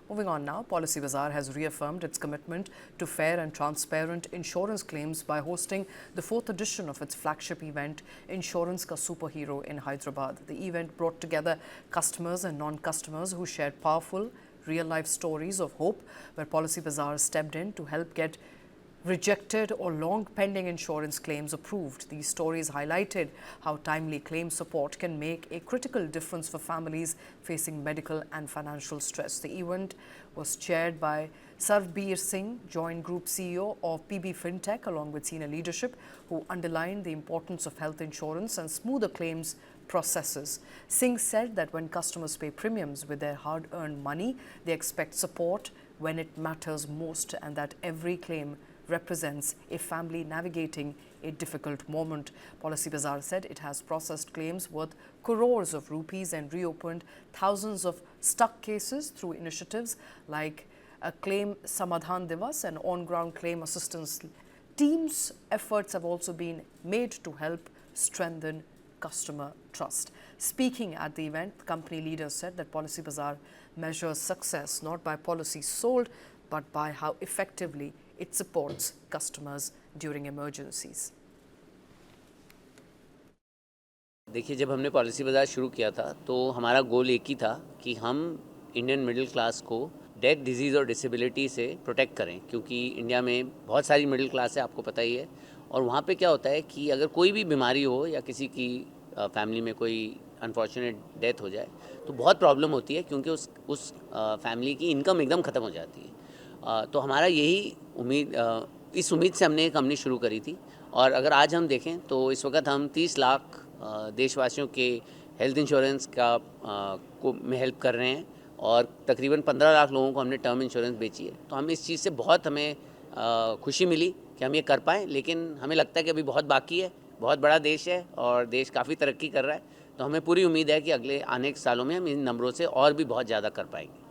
Moving on now, Policybazaar has reaffirmed its commitment to fair and transparent insurance claims by hosting the 4th edition of its flagship event, Insurance Ka Superhero, in Hyderabad. The event brought together customers and non-customers who shared powerful, real-life stories of hope, where Policybazaar stepped in to help get rejected or long-pending insurance claims approved. These stories highlighted how timely claim support can make a critical difference for families facing medical and financial stress. The event was chaired by Sarvbir Singh, Joint Group CEO of PB Fintech, along with senior leadership, who underlined the importance of health insurance and smoother claims processes. Singh said that when customers pay premiums with their hard-earned money, they expect support when it matters most, and that every claim represents a family navigating a difficult moment. Policybazaar said it has processed claims worth crores of rupees and reopened thousands of stuck cases through initiatives like a Claim Samadhan Divas and on-ground claim assistance teams. Efforts have also been made to help strengthen customer trust. Speaking at the event, the company leader said that Policybazaar measures success not by policies sold, but by how effectively it supports customers during emergencies. देखिए, जब हमने policy बाज़ार शुरू किया था तो हमारा गोल एक ही था कि हम इंडियन मिडिल क्लास को डेथ, डिजीज़ और डिसेबिलिटी से प्रोटेक्ट करें, क्योंकि इंडिया में बहुत सारी मिडिल क्लास है, आपको पता ही है। और वहाँ पे क्या होता है कि अगर कोई भी बीमारी हो या किसी की फैमिली में कोई अनफॉर्चुनेट डेथ हो जाए तो बहुत प्रॉब्लम होती है, क्योंकि उस फैमिली की इनकम एकदम ख़त्म हो जाती है। तो हमारा यही इस उम्मीद से हमने ये कंपनी शुरू करी थी। और अगर आज हम देखें तो इस वक्त हम 30 लाख देशवासियों के हेल्थ इंश्योरेंस में हेल्प कर रहे हैं, और तकरीबन 15 लाख लोगों को हमने टर्म इंश्योरेंस बेची है। तो हम इस चीज़ से बहुत हमें खुशी मिली कि हम ये कर पाएँ, लेकिन हमें लगता है कि अभी बहुत बाकी है। बहुत बड़ा देश है और देश काफ़ी तरक्की कर रहा है, तो हमें पूरी उम्मीद है कि अगले आने के सालों में हम इन नंबरों से और भी बहुत ज़्यादा कर पाएंगे।